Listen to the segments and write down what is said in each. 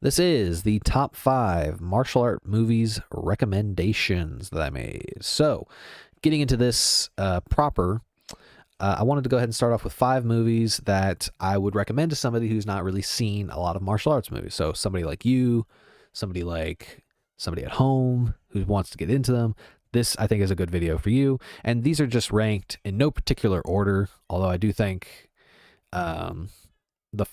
This is the top 5 martial art movies recommendations that I made. So, getting into this proper, I wanted to go ahead and start off with 5 movies that I would recommend to somebody who's not really seen a lot of martial arts movies. So, somebody like you, somebody like somebody at home who wants to get into them. This, I think, is a good video for you. And these are just ranked in no particular order, although I do think um, the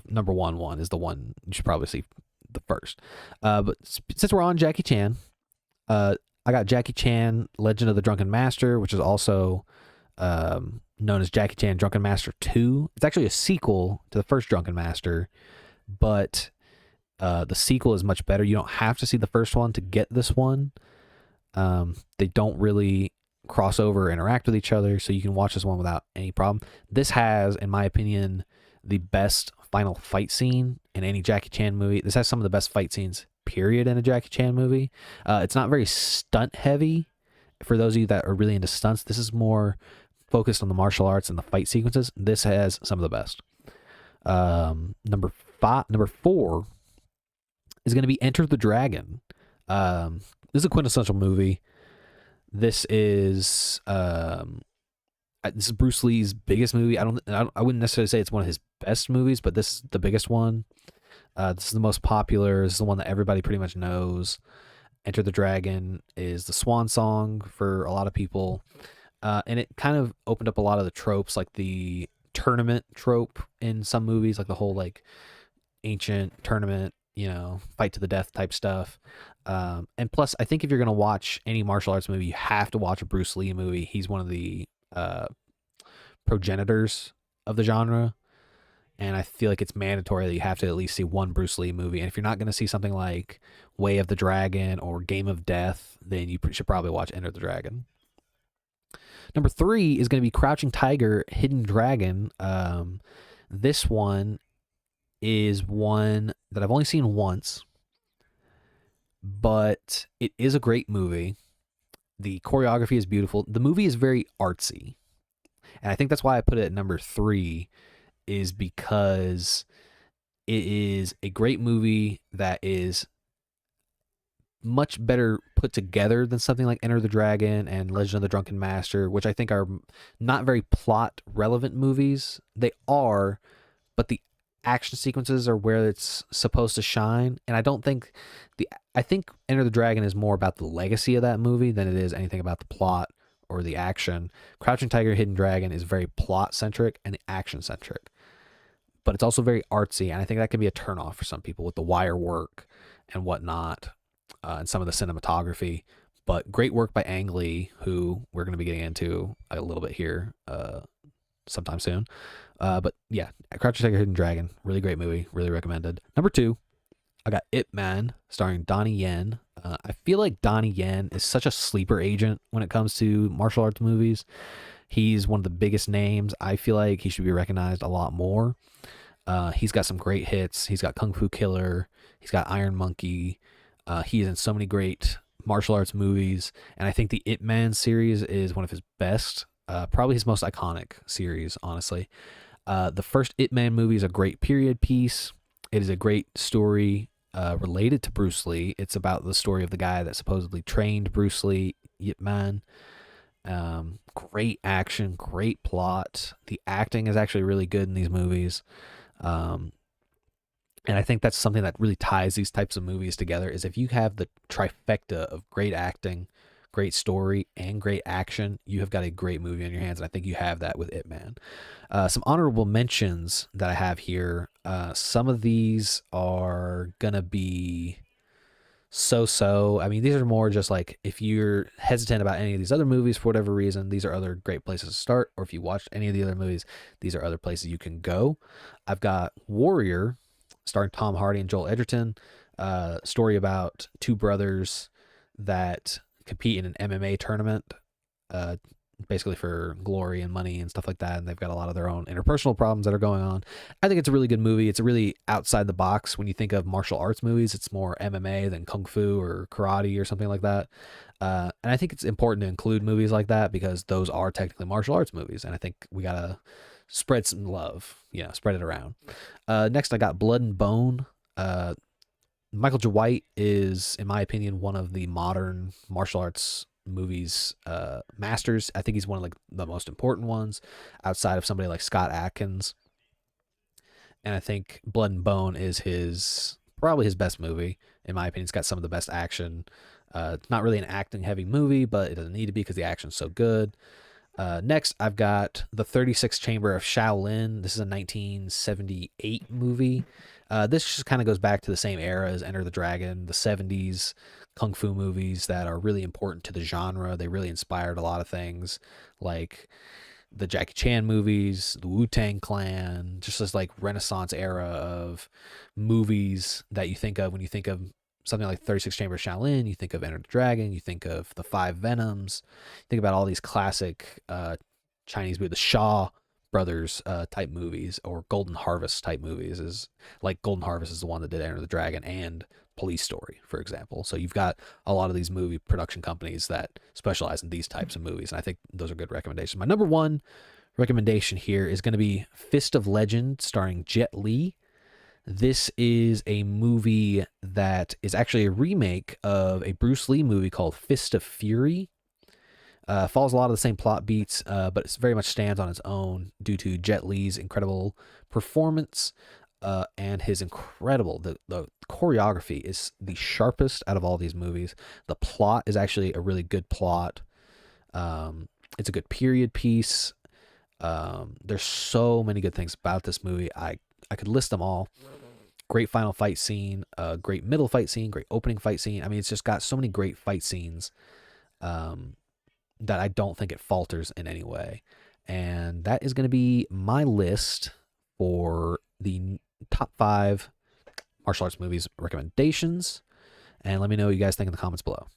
number one is the one you should probably see the first. But since we're on Jackie Chan, I got Jackie Chan Legend of the Drunken Master, which is also known as Jackie Chan Drunken Master 2. It's actually a sequel to the first Drunken Master, but the sequel is much better. You don't have to see the first one to get this one. They don't really cross over or interact with each other, so you can watch this one without any problem. This has, in my opinion, the best final fight scene in any Jackie Chan movie. This has some of the best fight scenes, period, in a Jackie Chan movie. It's not very stunt heavy. For those of you that are really into stunts, this is more focused on the martial arts and the fight sequences. This has some of the best. Number 4 is going to be Enter the Dragon. This is a quintessential movie. This is Bruce Lee's biggest movie. I wouldn't necessarily say it's one of his best movies, but this is the biggest one. This is the most popular. This is the one that everybody pretty much knows. Enter the Dragon is the swan song for a lot of people. And it kind of opened up a lot of the tropes, like the tournament trope in some movies, like the whole like ancient tournament, fight to the death type stuff. And plus, I think if you're going to watch any martial arts movie, you have to watch a Bruce Lee movie. He's one of the progenitors of the genre. And I feel like it's mandatory that you have to at least see one Bruce Lee movie. And if you're not going to see something like Way of the Dragon or Game of Death, then you should probably watch Enter the Dragon. Number 3 is going to be Crouching Tiger, Hidden Dragon. This one is one that I've only seen once, but it is a great movie. The choreography is beautiful. The movie is very artsy. And I think that's why I put it at number 3, is because it is a great movie that is much better put together than something like Enter the Dragon and Legend of the Drunken Master, which I think are not very plot relevant movies. They are, but the action sequences are where it's supposed to shine. And I think Enter the Dragon is more about the legacy of that movie than it is anything about the plot or the action. Crouching Tiger, Hidden Dragon is very plot centric and action centric, but it's also very artsy. And I think that can be a turnoff for some people with the wire work and whatnot, and some of the cinematography. But great work by Ang Lee, who we're going to be getting into a little bit here sometime soon. But yeah, Crouching Tiger, Hidden Dragon, really great movie, really recommended. Number 2, I got Ip Man, starring Donnie Yen. I feel like Donnie Yen is such a sleeper agent when it comes to martial arts movies. He's one of the biggest names. I feel like he should be recognized a lot more. He's got some great hits. He's got Kung Fu Killer. He's got Iron Monkey. He is in so many great martial arts movies. And I think the Ip Man series is one of his best, probably his most iconic series, honestly. The first Ip Man movie is a great period piece. It is a great story related to Bruce Lee. It's about the story of the guy that supposedly trained Bruce Lee, Ip Man. Great action, great plot. The acting is actually really good in these movies. And I think that's something that really ties these types of movies together, is if you have the trifecta of great acting, great story, and great action, you have got a great movie on your hands. And I think you have that with Ip Man. Some honorable mentions that I have here. Some of these are going to be so-so. I mean, these are more just like, if you're hesitant about any of these other movies for whatever reason, these are other great places to start. Or if you watched any of the other movies, these are other places you can go. I've got Warrior, starring Tom Hardy and Joel Edgerton. Story about two brothers that compete in an MMA tournament, basically for glory and money and stuff like that. And they've got a lot of their own interpersonal problems that are going on. I think it's a really good movie. It's a really outside the box. When you think of martial arts movies, it's more MMA than Kung Fu or karate or something like that. And I think it's important to include movies like that because those are technically martial arts movies. And I think we got to spread some love, spread it around. Next, I got Blood and Bone. Uh, Michael J. White is, in my opinion, one of the modern martial arts movies masters. I think he's one of like the most important ones outside of somebody like Scott Adkins. And I think Blood and Bone is his probably his best movie in my opinion. It's got some of the best action. It's not really an acting heavy movie, but it doesn't need to be because the action's so good. Next, I've got The 36th Chamber of Shaolin. This is a 1978 movie. This just kind of goes back to the same era as Enter the Dragon, the 70s kung fu movies that are really important to the genre. They really inspired a lot of things like the Jackie Chan movies, the Wu-Tang Clan, just this like Renaissance era of movies that you think of when you think of something like 36 Chamber of Shaolin, you think of Enter the Dragon, you think of the Five Venoms, think about all these classic Chinese movies, the Shaw Brothers type movies or Golden Harvest type movies. Is like Golden Harvest is the one that did Enter the Dragon and Police Story, for example. So you've got a lot of these movie production companies that specialize in these types of movies, and I think those are good recommendations. My number one recommendation here is going to be Fist of Legend, starring Jet Li. This is a movie that is actually a remake of a Bruce Lee movie called Fist of Fury. Follows a lot of the same plot beats, but it very much stands on its own due to Jet Li's incredible performance and his incredible. The choreography is the sharpest out of all these movies. The plot is actually a really good plot. It's a good period piece. There's so many good things about this movie. I could list them all. Great final fight scene, great middle fight scene, great opening fight scene. I mean, it's just got so many great fight scenes that I don't think it falters in any way. And that is going to be my list for the top 5 martial arts movies recommendations. And let me know what you guys think in the comments below.